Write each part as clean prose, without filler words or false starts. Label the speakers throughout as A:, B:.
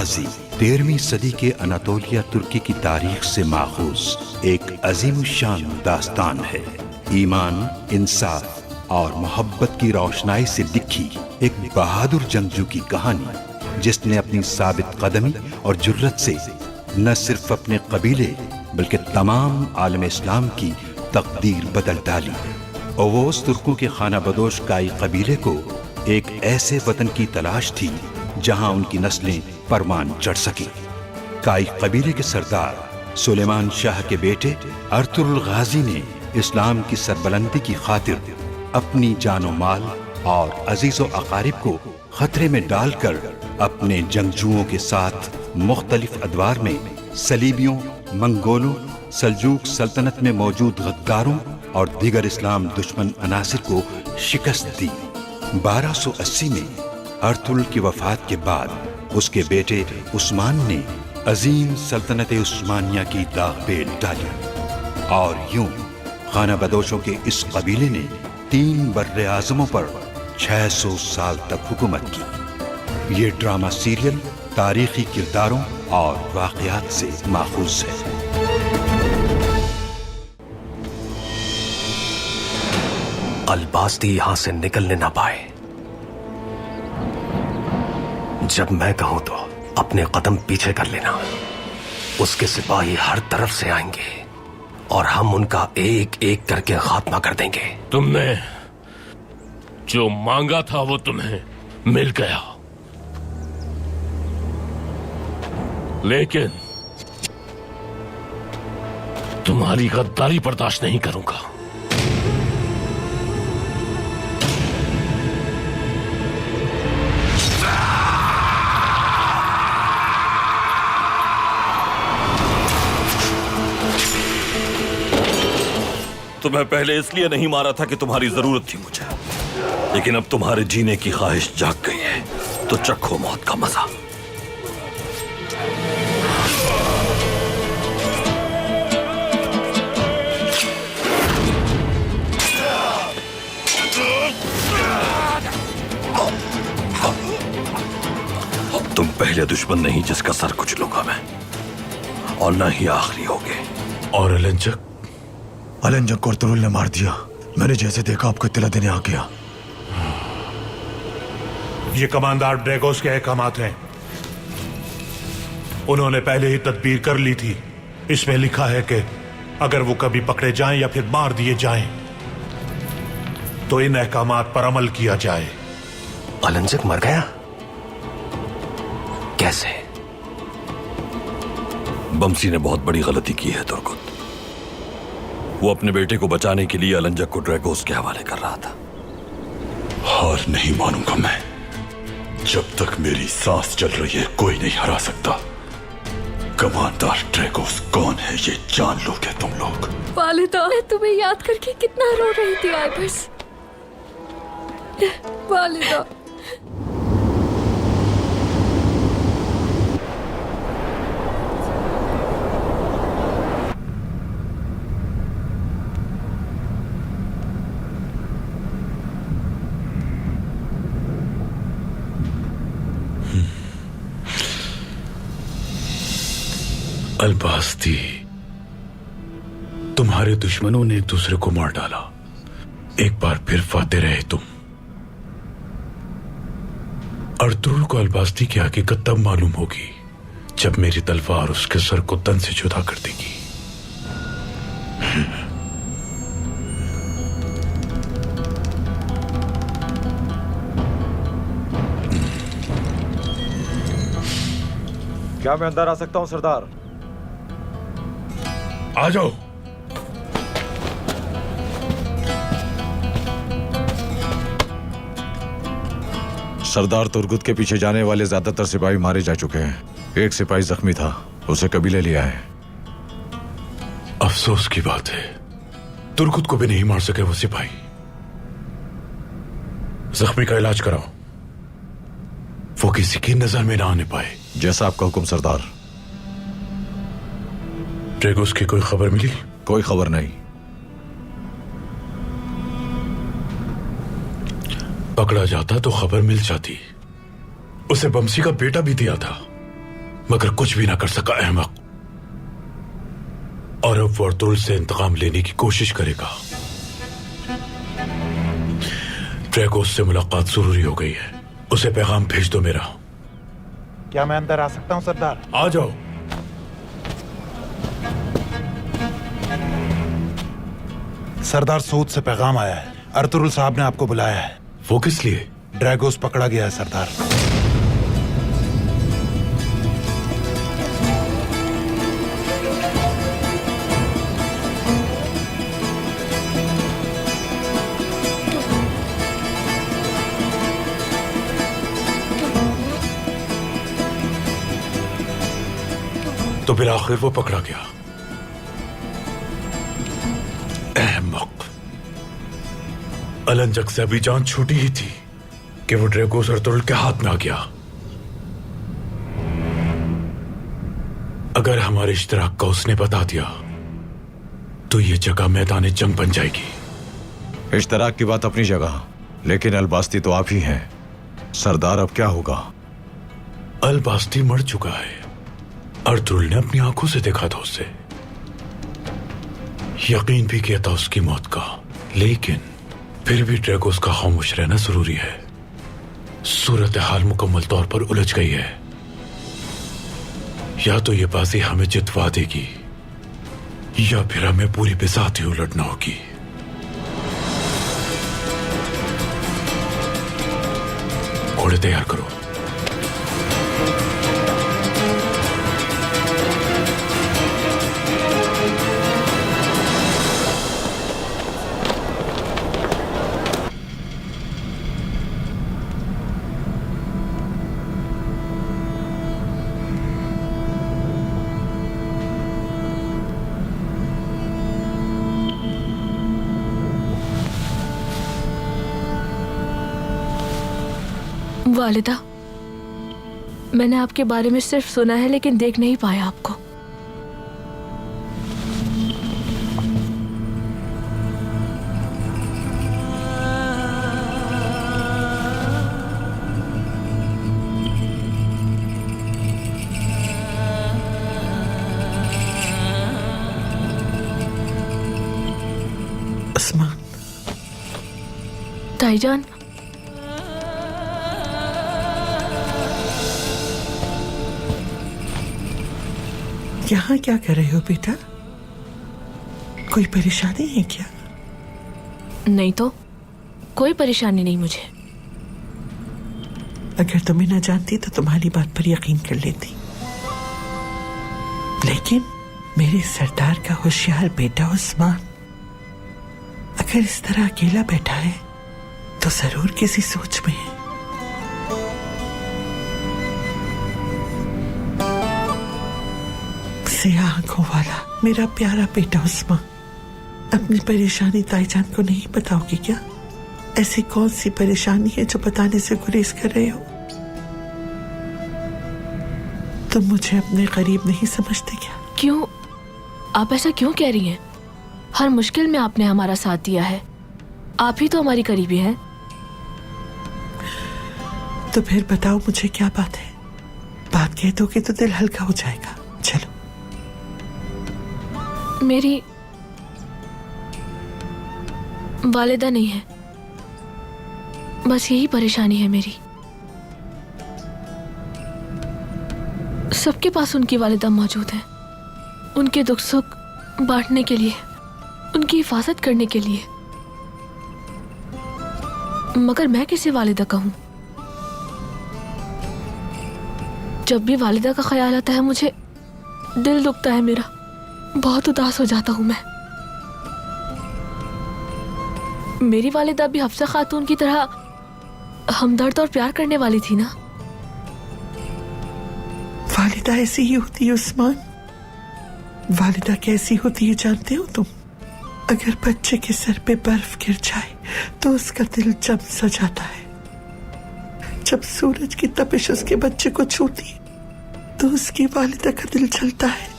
A: गाजी 13वीं सदी के अनातोलिया तुर्की की तारीख से माखूज एक अजीम शान दास्तान है। ईमान, इंसाफ और मोहब्बत की रोशनाई से लिखी एक बहादुर जंगजू की कहानी, जिसने अपनी साबित कदमी और जुर्रत से न सिर्फ अपने कबीले बल्कि तमाम आलम इस्लाम की तकदीर बदल डाली। ओवोस तुर्कों के खाना बदोश काई कबीले को एक ऐसे वतन की तलाश थी जहां उनकी नस्लें परवान चढ़ सकें। काई कबीले के सरदार सुलेमान शाह के बेटे अर्तुगरुल गाजी ने इस्लाम की सरबलंदी की खातिर अपनी जानो माल और अजीजो अकारिब को खतरे में डालकर अपने जंगजुओं के साथ मुख्तलिफ अदवार में सलीबियों, मंगोलों, सल्जूक सल्तनत में मौजूद गद्दारों और दीगर इस्लाम दुश्मन अनासिर को शिकस्त दी। 1280 में अर्तुगरुल की वफात के बाद उसके बेटे उस्मान ने अजीम सल्तनत उस्मानिया की दाग बेल डाली और यूं खाना बदोशों के इस कबीले ने 3 बर्रे आज़मों पर 600 साल तक हुकूमत की। ये ड्रामा सीरियल तारीखी किरदारों और वाक़यात से माखूज है।
B: अल-बास्ती यहां से निकलने ना पाए। जब मैं कहूं तो अपने कदम पीछे कर लेना। उसके सिपाही हर तरफ से आएंगे और हम उनका एक एक करके खात्मा कर देंगे।
C: तुमने जो मांगा था वो तुम्हें मिल गया, लेकिन तुम्हारी गद्दारी बर्दाश्त नहीं करूंगा।
D: तुम्हें पहले इसलिए नहीं मारा था कि तुम्हारी जरूरत थी मुझे, लेकिन अब तुम्हारे जीने की ख्वाहिश जाग गई है, तो चखो मौत का मजा। तुम पहले दुश्मन नहीं जिसका सर कुचलूंगा मैं, और न ही आखिरी होगे।
C: और
E: अलंजक को अर्तुगरुल ने मार दिया। मैंने जैसे देखा आपको इत्तला देने आ गया।
F: ये कमांडर ड्रैगोस के अहकामात हैं। उन्होंने पहले ही तदबीर कर ली थी। इसमें लिखा है कि अगर वो कभी पकड़े जाएं या फिर मार दिए जाएं तो इन अहकामात पर अमल किया जाए।
B: अलंजक मर गया? कैसे?
D: बमसी ने बहुत बड़ी गलती की है तुर्कुत। वो अपने बेटे को बचाने के लिए अलंजक को ड्रैगोस के हवाले कर रहा था।
E: हार नहीं मानूंगा मैं। जब तक मेरी सांस चल रही है कोई नहीं हरा सकता। कमांडर ड्रैगोस कौन है ये जान लोगे तुम लोग।
G: वालिदा, मैं तुम्हें याद करके कितना रो रही थी आइबस। वालिदा,
C: अल-बास्ती, तुम्हारे दुश्मनों ने एक दूसरे को मार डाला। एक बार फिर फाते रहे तुम। अर्तुगरुल को अल-बास्ती की हकीकत तब मालूम होगी जब मेरी तलवार उसके सर को तन से जुदा कर देगी।
H: क्या मैं अंदर आ सकता हूं सरदार?
C: आ जाओ।
E: सरदार तुर्गुत के पीछे जाने वाले ज्यादातर सिपाही मारे जा चुके हैं। एक सिपाही जख्मी था, उसे कबीले लिया है।
C: अफसोस की बात है, तुर्गुत को भी नहीं मार सके वो सिपाही। जख्मी का इलाज कराओ, वो किसी की नजर में ना आने पाए।
E: जैसा आपका हुक्म सरदार।
C: ड्रैगोस की कोई खबर मिली?
E: कोई खबर नहीं।
C: पकड़ा जाता तो खबर मिल जाती। उसे बमसी का बेटा भी दिया था। मगर कुछ भी ना कर सका अहमक। और अब वो अर्तुरुल से इंतकाम लेने की कोशिश करेगा। ड्रैगोस से मुलाकात जरूरी हो गई है, उसे पैगाम भेज दो मेरा।
H: क्या मैं अंदर आ सकता हूं सरदार?
C: आ जाओ।
H: सरदार सूद से पैगाम आया है, अर्तुरुल साहब ने आपको बुलाया है।
C: वो किस लिए?
H: ड्रैगोस पकड़ा गया है सरदार।
C: तो फिर आखिर वो पकड़ा गया। अहमक, अलंजक से अभी जान छूटी ही थी कि वो ड्रैगोस अर्तुरुल के हाथ में आ गया। अगर हमारे इश्तराक का उसने बता दिया तो ये जगह मैदान जंग बन जाएगी।
I: इश्तराक की बात अपनी जगह, लेकिन अलबास्ती तो आप ही हैं सरदार। अब क्या होगा?
C: अलबास्ती मर चुका है। अर्तुरुल ने अपनी आंखों से देखा था उसे, यकीन भी किया था उसकी मौत का, लेकिन फिर भी ड्रैगोस का खामोश रहना जरूरी है। सूरत हाल मुकम्मल तौर पर उलझ गई है। या तो ये बाजी हमें जितवा देगी या फिर हमें पूरी बिसात ही उलटना होगी। घोड़े तैयार करो।
G: वालिदा, मैंने आपके बारे में सिर्फ सुना है लेकिन देख नहीं पाया आपको।
J: उस्मान।
G: ताईजान,
J: यहाँ क्या कर रहे हो बेटा? कोई परेशानी है क्या?
G: नहीं तो कोई परेशानी नहीं मुझे।
J: अगर तुम्हें न जानती तो तुम्हारी बात पर यकीन कर लेती, लेकिन मेरे सरदार का होशियार बेटा उस्मान अगर इस तरह अकेला बैठा है तो जरूर किसी सोच में है। आंखों वाला मेरा प्यारा बेटा उस्मान, अपनी परेशानी ताईजान को नहीं बताओगे क्या? ऐसी कौन सी परेशानी है जो बताने से गुरेज कर रहे हो? तुम मुझे अपने करीब नहीं समझते क्या?
G: क्यों? आप ऐसा क्यों कह रही हैं? हर मुश्किल में आपने हमारा साथ दिया है, आप ही तो हमारी करीबी हैं।
J: तो फिर बताओ मुझे क्या बात है? बात कह दोगे तो दिल हल्का हो जाएगा। चलो।
G: मेरी वालिदा नहीं है, बस यही परेशानी है मेरी। सबके पास उनकी वालिदा मौजूद है, उनके दुख सुख बांटने के लिए, उनकी हिफाजत करने के लिए, मगर मैं किसे वालिदा कहूं? जब भी वालिदा का ख्याल आता है मुझे दिल दुखता है मेरा, बहुत उदास हो जाता हूं मैं। मेरी वालिदा भी हफ्सा खातून की तरह हमदर्द और प्यार करने वाली थी ना।
J: वालिदा ऐसी ही होती है उस्मान। वालिदा कैसी होती है जानते हो तुम? अगर बच्चे के सर पे बर्फ गिर जाए तो उसका दिल जम सा जाता है। जब सूरज की तपिश उसके बच्चे को छूती तो उसकी वालिदा का दिल जलता है।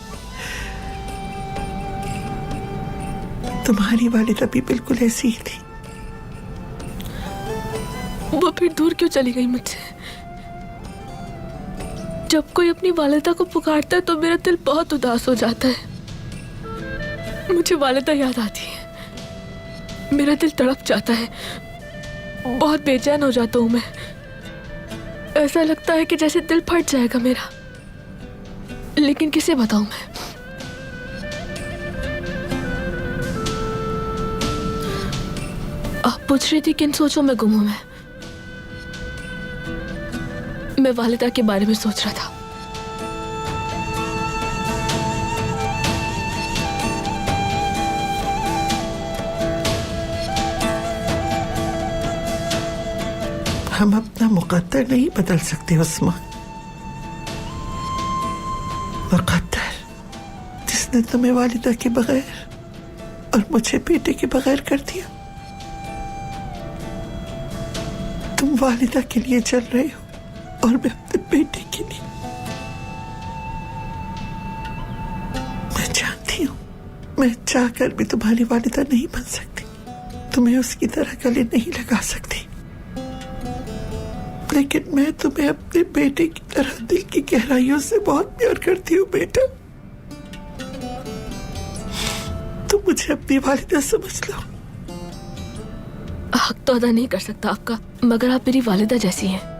J: तुम्हारी वालिदा भी बिल्कुल ऐसी ही थी।
G: वो फिर दूर क्यों चली गई मुझसे? जब कोई अपनी वालिदा को पुकारता है तो मेरा दिल बहुत उदास हो जाता है। मुझे वालिदा याद आती है, मेरा दिल तड़प जाता है, बहुत बेचैन हो जाता हूं मैं। ऐसा लगता है कि जैसे दिल फट जाएगा मेरा, लेकिन किसे बताऊं मैं। आप पूछ रही थी किन सोचों में गुम हूं मैं वालिदा के बारे में सोच रहा था।
J: हम अपना मुकद्दर नहीं बदल सकते उस्मान। मुकद्दर जिसने तुम्हें वालिदा के बगैर और मुझे बेटे के बगैर कर दिया। तुम वालिदा के लिए चल रहे हो और मैं अपने बेटे के लिए। मैं जानती हूं, मैं चाहकर भी तुम्हारी वालिदा नहीं बन सकती, तुम्हें उसकी तरह गले नहीं लगा सकती, लेकिन मैं तुम्हें अपने बेटे की तरह दिल की गहराइयों से बहुत प्यार करती हूँ बेटा। तुम मुझे अपनी वालिदा समझ लो।
G: हक तो अदा नहीं कर सकता आपका, मगर आप मेरी वालिदा जैसी हैं।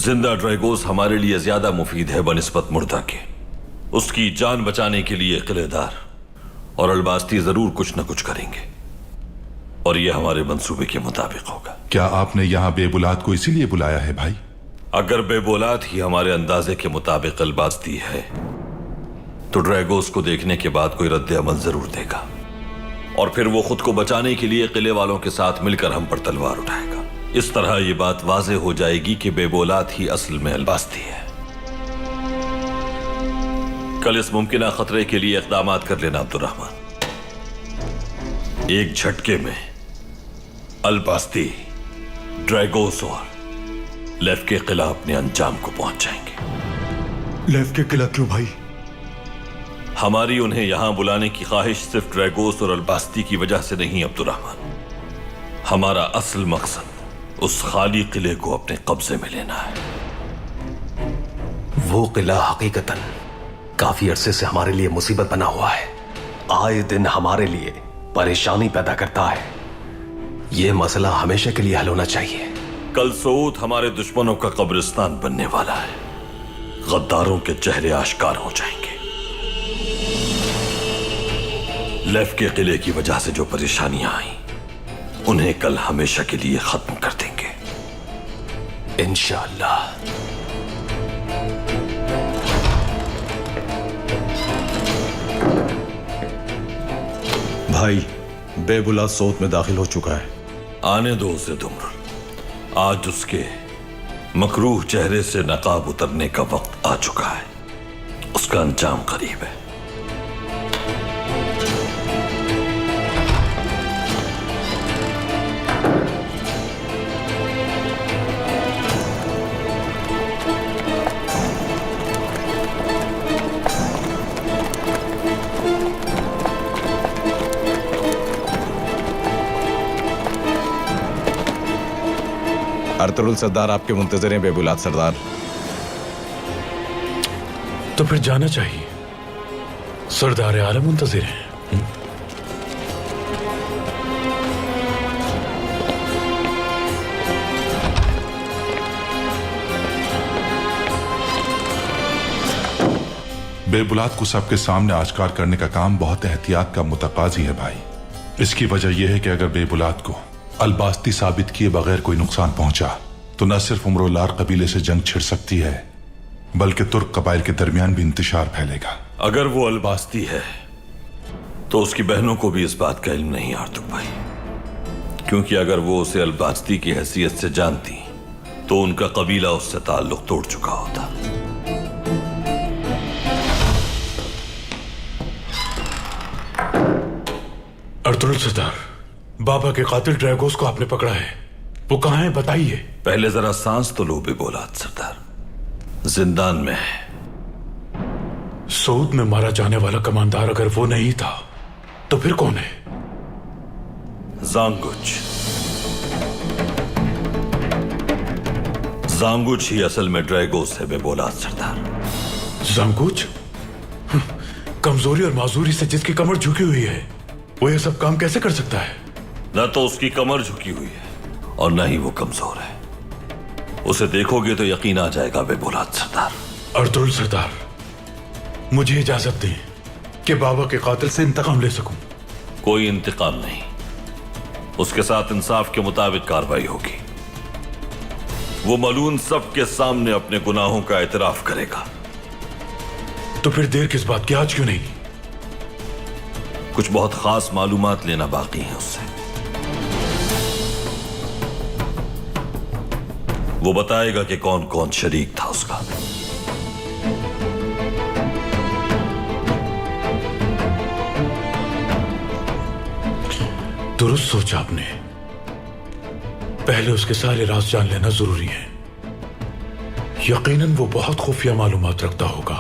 D: जिंदा ड्रैगोस हमारे लिए ज्यादा मुफीद है बनिस्बत मुर्दा के। उसकी जान बचाने के लिए किलेदार और अलबास्ती जरूर कुछ न कुछ करेंगे, और यह हमारे मंसूबे के मुताबिक होगा।
E: क्या आपने यहाँ बेबुलाद को इसीलिए बुलाया है भाई?
D: अगर बेबुलाद ही हमारे अंदाजे के मुताबिक अलबास्ती है तो ड्रैगोस को देखने के बाद कोई रद्द अमल जरूर देगा, और फिर वो खुद को बचाने के लिए किले वालों के साथ मिलकर हम पर तलवार उठाएगा। इस तरह ये बात वाज़ेह हो जाएगी कि बेबुलाद ही असल में अलबास्ती है। कल इस मुमकिना खतरे के लिए इक़दाम कर लेना अब्दुर्रहमान। एक झटके में अलबास्ती, ड्रैगोस और लेफ के किला अपने अंजाम को पहुंच जाएंगे।
E: लेफ के किला क्यों भाई?
D: हमारी उन्हें यहां बुलाने की ख्वाहिश सिर्फ ड्रैगोस और अलबास्ती की वजह से नहीं अब्दुर्रहमान। हमारा असल मकसद उस खाली किले को अपने कब्जे में लेना है।
B: वो किला हकीकतन काफी अरसे से हमारे लिए मुसीबत बना हुआ है, आए दिन हमारे लिए परेशानी पैदा करता है। यह मसला हमेशा के लिए हल होना चाहिए।
D: कल सऊद हमारे दुश्मनों का कब्रिस्तान बनने वाला है। गद्दारों के चेहरे आश्कार हो जाएंगे। लेफ के किले की वजह से जो परेशानियां आई उन्हें कल हमेशा के लिए खत्म कर देंगे
B: इंशाअल्लाह।
I: भाई, बेबुलाद सोत में दाखिल हो चुका है।
D: आने दो उसे दुमरुल। आज उसके मकरूह चेहरे से नकाब उतरने का वक्त आ चुका है। उसका अंजाम करीब है।
I: अर्तुरुल सरदार आपके मुंतजर हैं बेबुलाद सरदार।
C: तो फिर जाना चाहिए। सरदार आलम मुंतजिर हैं।
E: बेबुलाद को सबके सामने आश्कार करने का काम बहुत एहतियात का मुतकाजी है भाई। इसकी वजह यह है कि अगर बेबुलाद को अलबास्ती साबित किए बगैर कोई नुकसान पहुंचा तो न सिर्फ उम्र-उल-लार कबीले से जंग छिड़ सकती है, बल्कि तुर्क कबाइल के दरमियान भी इंतशार फैलेगा।
D: अगर वो अलबास्ती है तो उसकी बहनों को भी इस बात का इल्म नहीं आर्तुक भाई, क्योंकि अगर वो उसे अलबास्ती की हैसियत से जानती तो उनका कबीला उससे ताल्लुक तोड़ चुका होता।
C: अर्तुरुल सरदार, बाबा के कातिल ड्रैगोस को आपने पकड़ा है। वो कहां है बताइए।
D: पहले जरा सांस तो लो बेबुलाद सरदार। जिंदान में है।
C: सऊद में मारा जाने वाला कमांडर अगर वो नहीं था तो फिर कौन है?
D: जांगुच। जांगुच ही असल में ड्रैगोस है, बेबौलाद सरदार।
C: जांगुच? कमजोरी और माजूरी से जिसकी कमर झुकी हुई है वो ये सब काम कैसे कर सकता है?
D: न तो उसकी कमर झुकी हुई है और न ही वो कमजोर है। उसे देखोगे तो यकीन आ जाएगा बेबौलाद सरदार।
C: अर्तुरुल सरदार, मुझे इजाजत दें कि बाबा के कातिल से इंतकाम ले सकूं।
D: कोई इंतकाम नहीं, उसके साथ इंसाफ के मुताबिक कार्रवाई होगी। वो मलून सबके सामने अपने गुनाहों का एतराफ करेगा।
C: तो फिर देर किस बात की, आज क्यों नहीं?
D: कुछ बहुत खास मालूमात लेना बाकी है उससे। वो बताएगा कि कौन कौन शरीक था उसका।
C: दुरुस्त सोचा आपने। पहले उसके सारे राज जान लेना जरूरी है। यकीनन वो बहुत खुफिया मालूमात रखता होगा।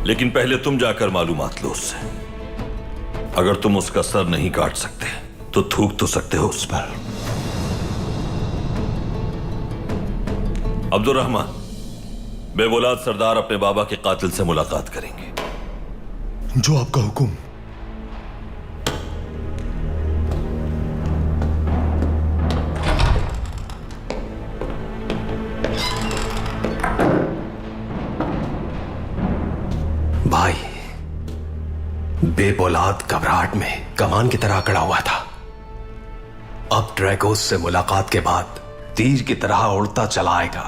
D: लेकिन पहले तुम जाकर मालूमात लो उससे। अगर तुम उसका सर नहीं काट सकते तो थूक तो सकते हो उस पर। अब्दुर्रहमान, बेबौलाद सरदार अपने बाबा के कातिल से मुलाकात करेंगे।
E: जो आपका हुक्म।
B: भाई, बेबौलाद घबराहट में कमान की तरह खड़ा हुआ था। अब ड्रैगोस से मुलाकात के बाद तीर की तरह उड़ता चला आएगा।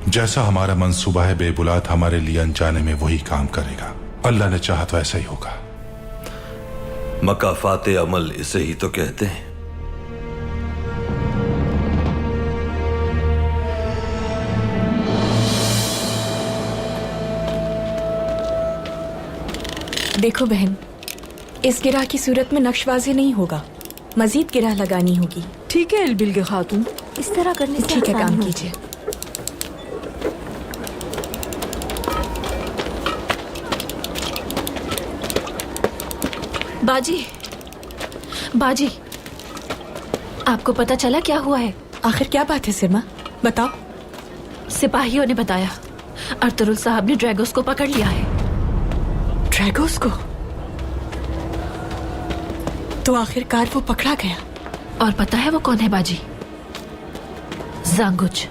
H: जैसा हमारा मंसूबा है बेबुलाद हमारे लिए अनजाने में वही काम करेगा। अल्लाह ने चाहा तो ऐसा ही होगा।
D: मकाफाते अमल इसे ही तो कहते हैं।
K: देखो बहन, इस गिराह की सूरत में नक्शबाजी नहीं होगा, मजीद गिराह लगानी होगी।
G: ठीक है अलबिलगे खातून,
K: इस तरह करने से ठीक है, काम कीजिए।
G: बाजी, बाजी, आपको पता चला क्या हुआ है?
K: आखिर क्या बात है सिरमा, बताओ।
G: सिपाहियों ने बताया अर्तुरुल साहब ने ड्रैगोस को पकड़ लिया है।
K: ड्रैगोस को? तो आखिरकार वो पकड़ा गया।
G: और पता है वो कौन है बाजी? जांगुच।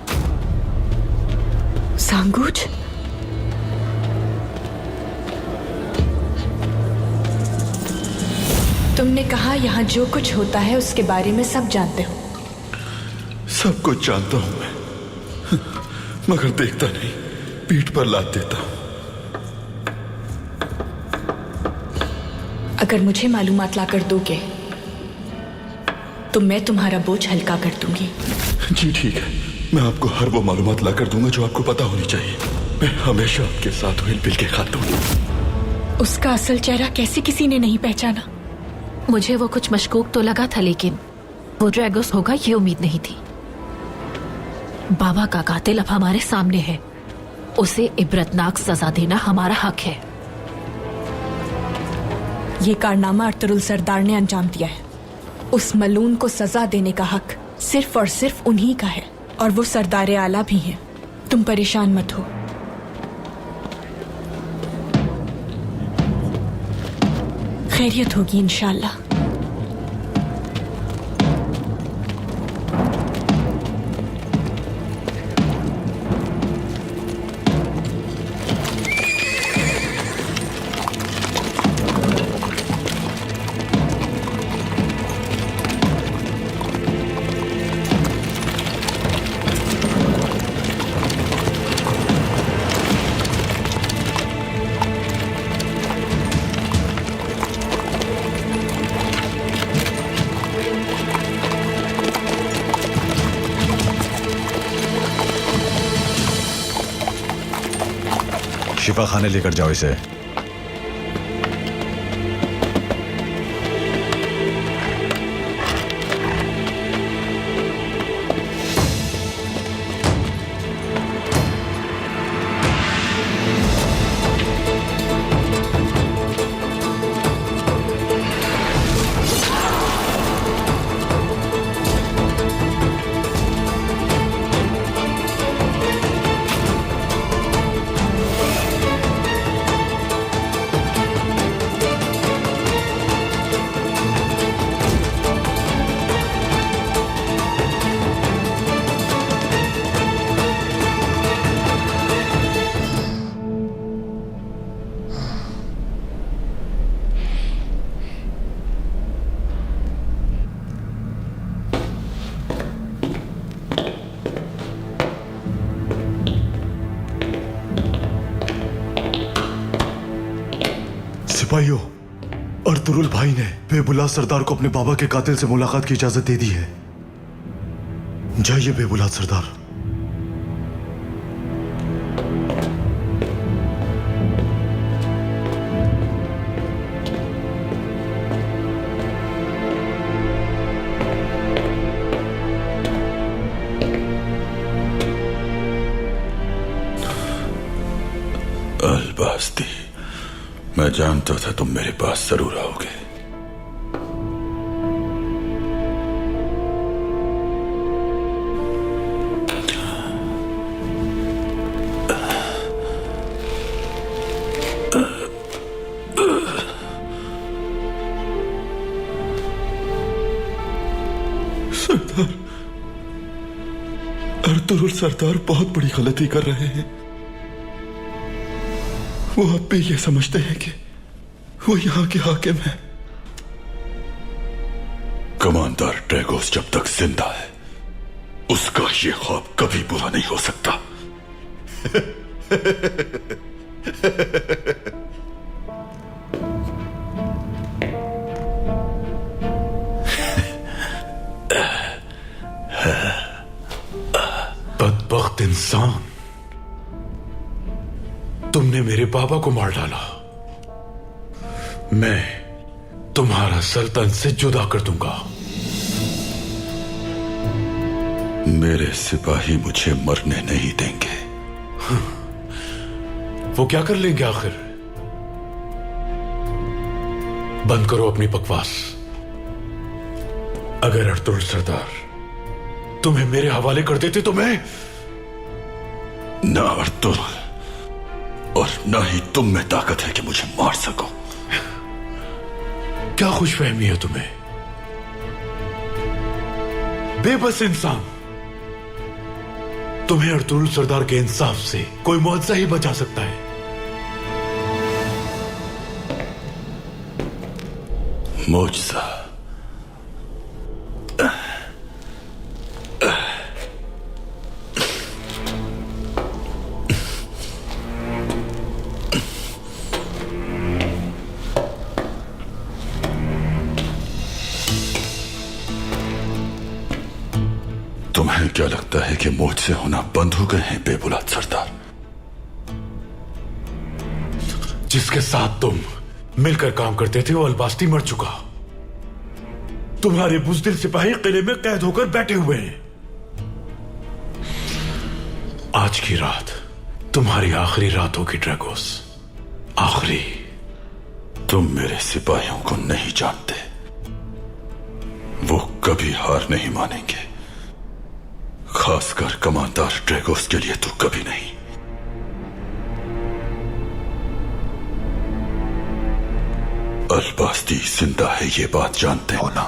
K: जांगुच? तुमने कहा यहाँ जो कुछ होता है उसके बारे में सब जानते हो।
E: सब कुछ जानता हूं मैं, मगर देखता नहीं, पीठ पर लात देता हूं।
K: अगर मुझे मालूमात लाकर दोगे तो मैं तुम्हारा बोझ हल्का कर दूंगी।
E: जी ठीक है, मैं आपको हर वो मालूमात लाकर दूंगा जो आपको पता होनी चाहिए। मैं हमेशा आपके साथ हूं अलबिलगे खातून।
K: उसका असल चेहरा कैसे किसी ने नहीं पहचाना?
G: मुझे वो कुछ मशकूक तो लगा था, लेकिन वो ड्रैगोस होगा ये उम्मीद नहीं थी। बाबा का कातिल अब हमारे सामने है, उसे इबरतनाक सजा देना हमारा हक है।
K: ये कारनामा अर्तुरुल सरदार ने अंजाम दिया है। उस मलून को सजा देने का हक सिर्फ और सिर्फ उन्हीं का है, और वो सरदार आला भी हैं। तुम परेशान मत हो। खैरियत होगी इंशाअल्लाह।
I: शिफा खाने लेकर जाओ इसे।
E: सिपाहियों, अर्तुरुल भाई ने बेबुला सरदार को अपने बाबा के कातिल से मुलाकात की इजाजत दे दी है। जाइए बेबुला सरदार। अलबास्ती, मैं जानता था तुम मेरे पास जरूर आओगे। सरदार, अर्तुरुल सरदार बहुत बड़ी गलती कर रहे हैं। वो अब भी ये समझते हैं कि वो यहां के हाकिम हैं। कमांडर ड्रैगोस जब तक जिंदा है, उसका ये ख्वाब कभी बुरा नहीं हो सकता।
C: बदबख्त इंसान, तुमने मेरे बाबा को मार डाला। मैं तुम्हारा सल्तनत से जुदा कर दूंगा।
E: मेरे सिपाही मुझे मरने नहीं देंगे।
C: वो क्या कर लेंगे आखिर? बंद करो अपनी बकवास। अगर अर्तुरुल सरदार तुम्हें मेरे हवाले कर देते तो मैं
E: ना अर्तुरुल और ना ही तुम में ताकत है कि मुझे मार सको।
C: क्या खुशफहमी है तुम्हें, बेबस इंसान? तुम्हें अर्तुरुल सरदार के इंसाफ से कोई मुआवजा ही बचा सकता है।
E: मुआवजा? तुम्हें क्या लगता है कि मुझसे होना बंद हो गए हैं बेबुलाद सरदार?
C: जिसके साथ तुम मिलकर काम करते थे वो अलबास्ती मर चुका। तुम्हारे बुज़दिल सिपाही किले में कैद होकर बैठे हुए हैं। आज की रात तुम्हारी आखिरी रात होगी ड्रैगोस, आखिरी।
E: तुम मेरे सिपाहियों को नहीं जानते। वो कभी हार नहीं मानेंगे, खासकर कमांडर ड्रैगोस के लिए तो कभी नहीं। अलबास्ती जिंदा है ये बात जानते हो ना?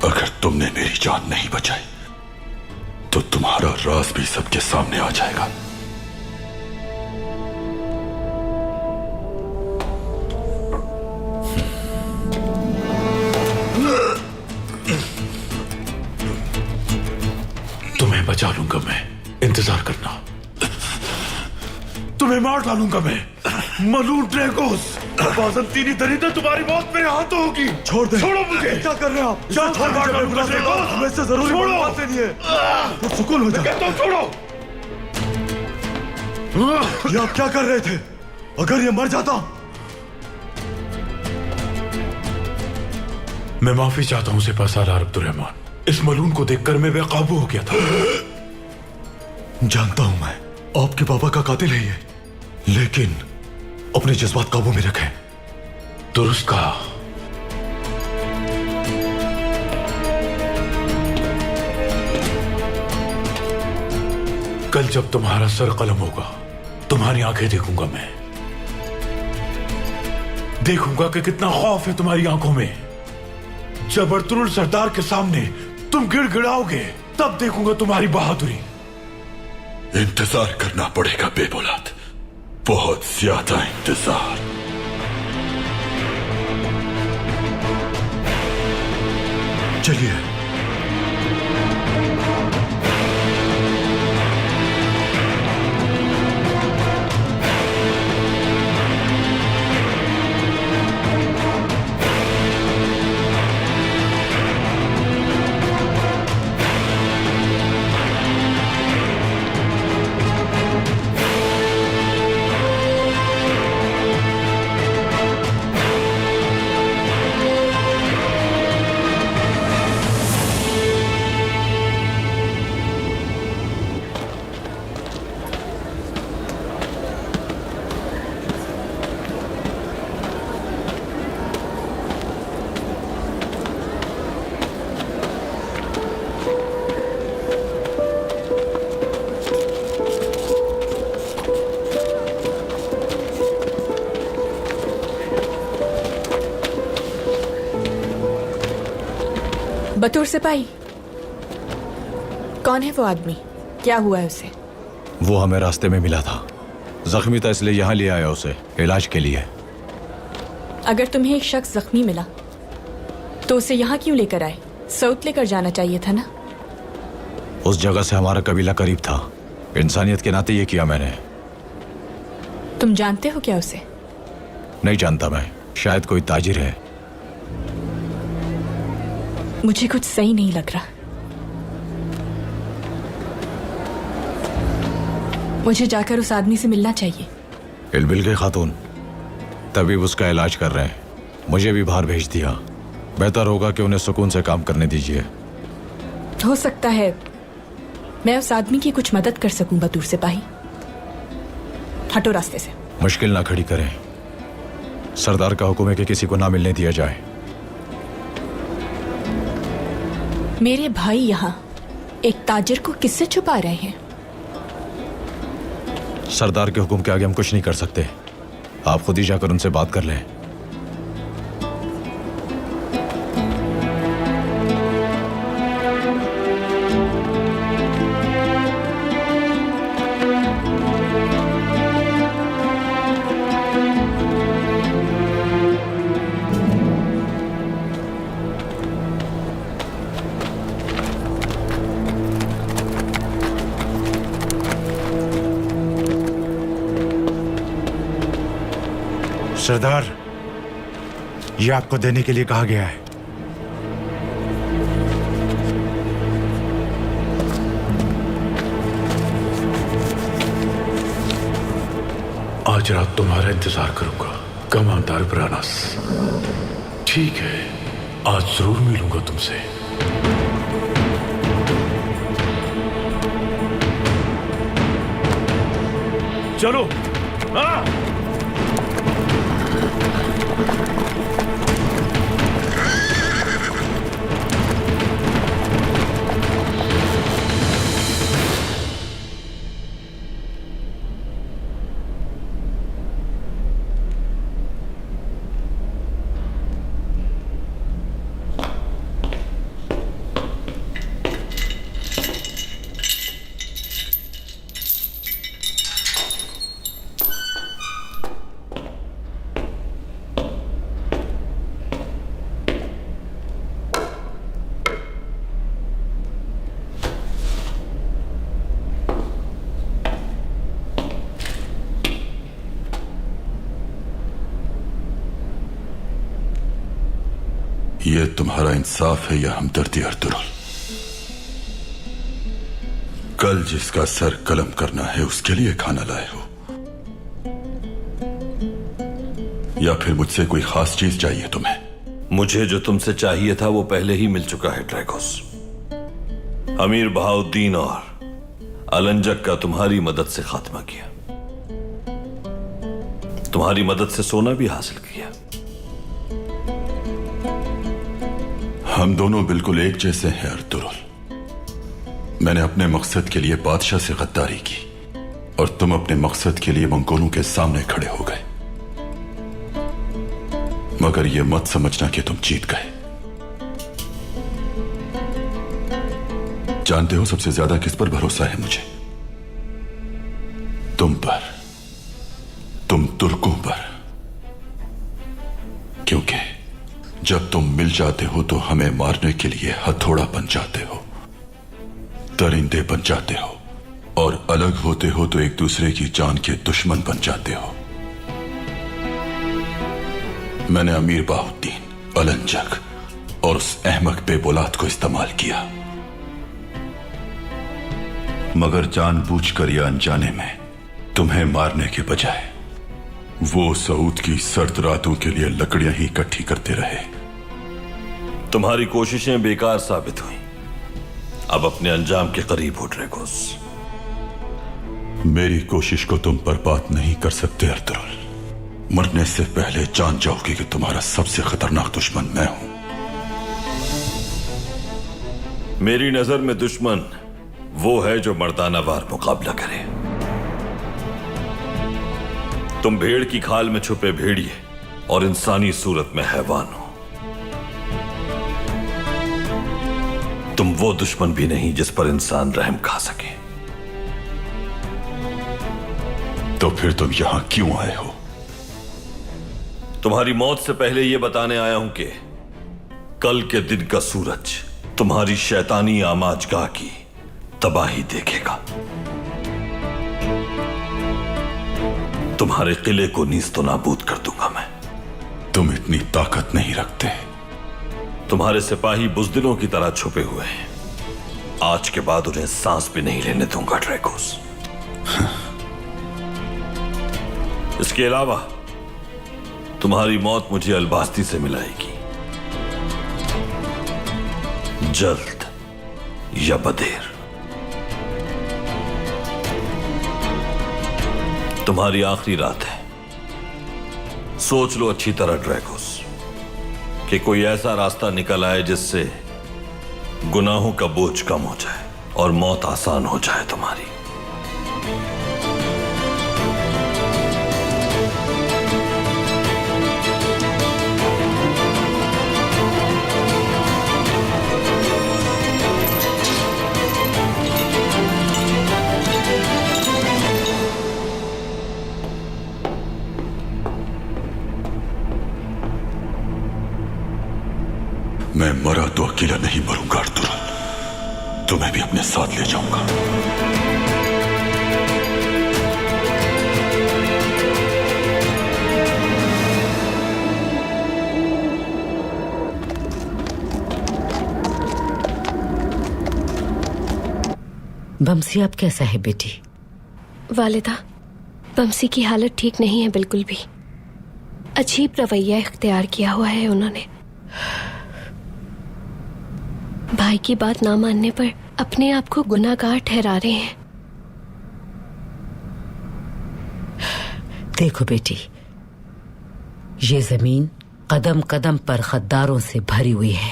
E: अगर तुमने मेरी जान नहीं बचाई तो तुम्हारा राज भी सबके सामने आ जाएगा।
C: तुम्हें बचा लूंगा मैं, इंतजार करना। तुम्हें मार डालूंगा मैं, मलून ड्रैगोस। बाज़ंतीनी दरिंदा, तुम्हारी मौत मेरे हाथों होगी। छोड़ दे, छोड़ो मुझे। क्या कर रहे हो आप? क्या छोड़ डालूंगा ड्रैगोस? वैसे जरूरी बात नहीं है, तो सुकून हो जाए। कहता हूं छोड़ो।
E: ये आप क्या कर रहे थे? अगर ये मर जाता।
C: मैं माफी चाहता हूं सिपाहीसालार अब्दुर्रहमान। इस मलून को देखकर मैं बेकाबू हो गया था।
E: जानता हूं मैं, आपके बाबा का कातिल है ये, लेकिन अपने जज्बात काबू में रखें।
C: दुरुस्त कहा। कल जब तुम्हारा सर कलम होगा, तुम्हारी आंखें देखूंगा मैं। देखूंगा कि कितना खौफ है तुम्हारी आंखों में। जब अर्तुरुल सरदार के सामने तुम गिड़गिड़ाओगे, तब देखूंगा तुम्हारी बहादुरी।
E: इंतजार करना पड़ेगा बेबुलाद, बहुत ज्यादा इंतजार। चलिए।
K: बतूर सिपाही, कौन है वो आदमी? क्या हुआ है उसे?
I: वो हमें रास्ते में मिला था, जख्मी था इसलिए यहाँ ले आया उसे इलाज के लिए।
K: अगर तुम्हें एक शख्स जख्मी मिला तो उसे यहाँ क्यों लेकर आए? साउथ लेकर जाना चाहिए था ना।
I: उस जगह से हमारा कबीला करीब था, इंसानियत के नाते ये किया मैंने।
K: तुम जानते हो क्या उसे?
I: नहीं जानता मैं, शायद कोई ताजिर है।
K: मुझे कुछ सही नहीं लग रहा। मुझे जाकर उस आदमी से मिलना चाहिए।
I: इलबिल के खातून, तभी उसका इलाज कर रहे हैं, मुझे भी बाहर भेज दिया। बेहतर होगा कि उन्हें सुकून से काम करने दीजिए।
K: हो सकता है मैं उस आदमी की कुछ मदद कर सकूं। बतूर सिपाही, हटो रास्ते से।
I: मुश्किल ना खड़ी करें, सरदार का हुक्म है कि किसी को ना मिलने दिया जाए।
K: मेरे भाई यहाँ एक ताजिर को किससे छुपा रहे हैं?
I: सरदार के हुक्म के आगे हम कुछ नहीं कर सकते। आप खुद ही जाकर उनसे बात कर लें।
F: सरदार, ये आपको देने के लिए कहा गया है।
E: आज रात तुम्हारा इंतजार करूंगा कमांडर ब्रानस। ठीक है, आज जरूर मिलूंगा तुमसे।
C: चलो। हाँ।
E: ये तुम्हारा इंसाफ है या हमदर्दी अर्तुगरुल? कल जिसका सर कलम करना है उसके लिए खाना लाए हो, या फिर मुझसे कोई खास चीज चाहिए तुम्हें?
D: मुझे जो तुमसे चाहिए था वो पहले ही मिल चुका है ड्रैगोस। अमीर बहाउद्दीन और अलंजक का तुम्हारी मदद से खात्मा किया, तुम्हारी मदद से सोना भी हासिल किया।
E: हम दोनों बिल्कुल एक जैसे हैं अर्तुगरुल। मैंने अपने मकसद के लिए बादशाह से गद्दारी की और तुम अपने मकसद के लिए मंगोलों के सामने खड़े हो गए। मगर यह मत समझना कि तुम जीत गए। जानते हो सबसे ज्यादा किस पर भरोसा है मुझे? तुम पर, तुम तुर्कों पर। क्योंकि जब तुम मिल जाते हो तो हमें मारने के लिए हथौड़ा बन जाते हो, दरिंदे बन जाते हो, और अलग होते हो तो एक दूसरे की जान के दुश्मन बन जाते हो। मैंने अमीर बहाउद्दीन, अलंजक और उस अहमक बेबुलाद को इस्तेमाल किया, मगर जानबूझकर या अनजाने में तुम्हें मारने के बजाय वो सऊद की सर्द रातों के लिए लकड़ियां ही इकट्ठी करते रहे।
D: तुम्हारी कोशिशें बेकार साबित हुई। अब अपने अंजाम के करीब हो ड्रैगोस।
E: मेरी कोशिश को तुम बर्बाद नहीं कर सकते अर्तुगरुल। मरने से पहले जान जाओगे कि तुम्हारा सबसे खतरनाक दुश्मन मैं हूं।
D: मेरी नजर में दुश्मन वो है जो मर्दानावार मुकाबला करे। तुम भेड़ की खाल में छुपे भेड़िए और इंसानी सूरत में हैवान हो। वो दुश्मन भी नहीं जिस पर इंसान रहम खा सके।
E: तो फिर तुम यहां क्यों आए हो?
D: तुम्हारी मौत से पहले यह बताने आया हूं कि कल के दिन का सूरज तुम्हारी शैतानी आमाजगाह की तबाही देखेगा। तुम्हारे किले को नीस्तो नाबूद कर दूंगा मैं।
E: तुम इतनी ताकत नहीं रखते।
D: तुम्हारे सिपाही बुज़दिलों की तरह छुपे हुए हैं। आज के बाद उन्हें सांस भी नहीं लेने दूंगा ड्रैगोस। इसके अलावा तुम्हारी मौत मुझे अलबास्ती से मिलाएगी, जल्द या बदेर। तुम्हारी आखिरी रात है। सोच लो अच्छी तरह ड्रैगोस कि कोई ऐसा रास्ता निकल आए जिससे गुनाहों का बोझ कम हो जाए और मौत आसान हो जाए तुम्हारी।
E: मैं मरा तो अकेला नहीं मरूंगा अर्तुरुल, तुम्हें भी अपने साथ ले जाऊंगा।
L: बमसी अब कैसा है बेटी?
M: वालिदा, बमसी की हालत ठीक नहीं है बिल्कुल भी। अजीब रवैया इख्तियार किया हुआ है उन्होंने। भाई की बात ना मानने पर अपने आप को गुनाहगार ठहरा रहे हैं।
L: देखो बेटी, ये जमीन कदम कदम पर गद्दारों से भरी हुई है।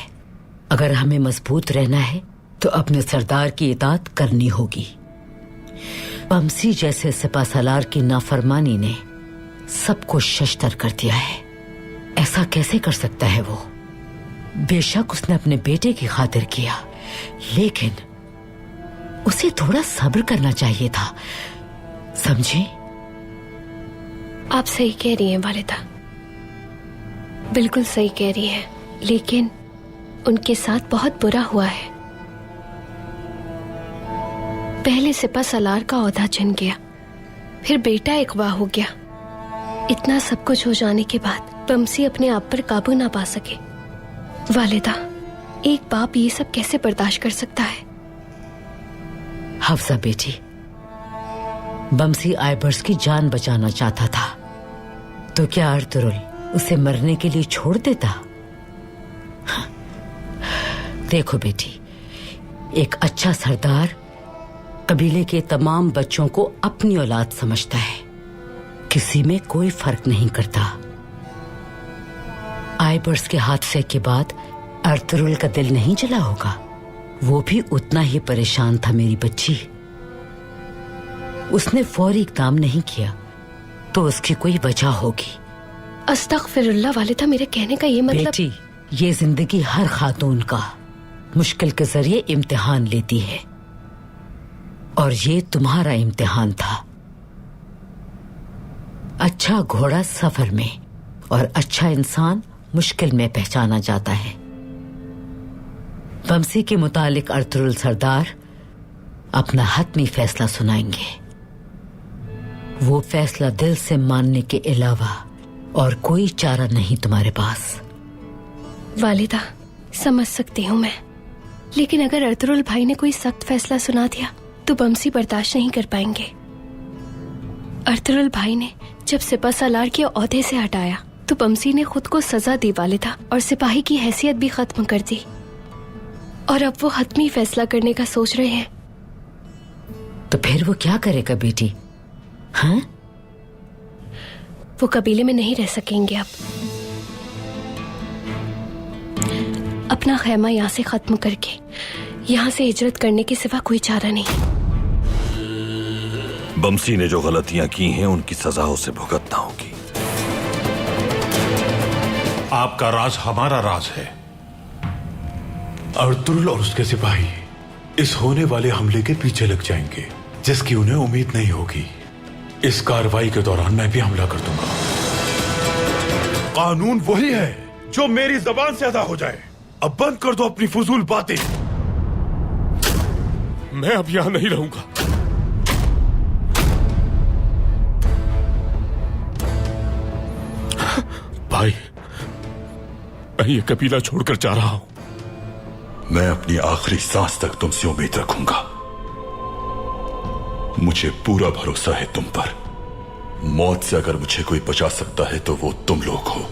L: अगर हमें मजबूत रहना है तो अपने सरदार की इताअत करनी होगी। बमसी जैसे सिपाहसालार की नाफरमानी ने सबको शशतर कर दिया है। ऐसा कैसे कर सकता है वो? बेशक उसने अपने बेटे की खातिर किया, लेकिन उसे थोड़ा सब्र करना चाहिए था, समझे?
M: आप सही कह रही हैं वालिदा, बिल्कुल सही कह रही हैं, लेकिन उनके साथ बहुत बुरा हुआ है। पहले सिपाहसालार का ओहदा छिन गया, फिर बेटा अगवा हो गया। इतना सब कुछ हो जाने के बाद बमसी अपने आप पर काबू ना पा सके। वालिदा, एक बाप ये सब कैसे बर्दाश्त कर सकता है?
L: हफ्सा बेटी, बमसी आइबर्स की जान बचाना चाहता था, तो क्या अर्तुरुल उसे मरने के लिए छोड़ देता? देखो बेटी, एक अच्छा सरदार कबीले के तमाम बच्चों को अपनी औलाद समझता है, किसी में कोई फर्क नहीं करता। आइबर्स के हादसे के बाद अर्तुरुल का दिल नहीं जला होगा? वो भी उतना ही परेशान था मेरी बच्ची। उसने फौरी इक़दाम नहीं किया तो उसकी कोई वजह होगी।
M: अस्तगफिरुल्लाह वालिदा, मेरे कहने का ये मतलब।
L: बेटी, ये जिंदगी हर खातून का मुश्किल के जरिए इम्तिहान लेती है, और ये तुम्हारा इम्तिहान था। अच्छा घोड़ा सफर में और अच्छा इंसान मुश्किल में पहचाना जाता है। बमसी के मुतालिक अर्तुरुल सरदार अपना हतमी फैसला सुनाएंगे। वो फैसला दिल से मानने के अलावा और कोई चारा नहीं तुम्हारे पास।
M: वालिदा, समझ सकती हूँ मैं, लेकिन अगर अर्तुरुल भाई ने कोई सख्त फैसला सुना दिया तो बमसी बर्दाश्त नहीं कर पाएंगे। अर्तुरुल भाई ने जब सिपाहसालार के ओहदे से हटाया तो बमसी ने खुद को सजा दी वालिदा, और सिपाही की हैसियत भी खत्म कर दी। और अब वो हतमी फैसला करने का सोच रहे हैं।
L: तो फिर वो क्या करेगा बेटी? हाँ?
M: वो कबीले में नहीं रह सकेंगे अब। अपना खैमा यहाँ से खत्म करके यहाँ से हिजरत करने के सिवा कोई चारा नहीं।
D: बमसी ने जो गलतियां की हैं उनकी सजा उसे भुगतना होगी।
F: आपका राज हमारा राज है।
C: अर्तुल और उसके सिपाही इस होने वाले हमले के पीछे लग जाएंगे, जिसकी उन्हें उम्मीद नहीं होगी। इस कार्रवाई के दौरान मैं भी हमला कर दूंगा। कानून वही है जो मेरी जबान से अदा हो जाए। अब बंद कर दो अपनी फजूल बातें। मैं अब यहां नहीं रहूंगा। भाई, मैं ये कबीला छोड़कर जा रहा हूं।
E: मैं अपनी आखिरी सांस तक तुमसे उम्मीद रखूंगा। मुझे पूरा भरोसा है तुम पर। मौत से अगर मुझे कोई बचा सकता है तो वो तुम लोग हो।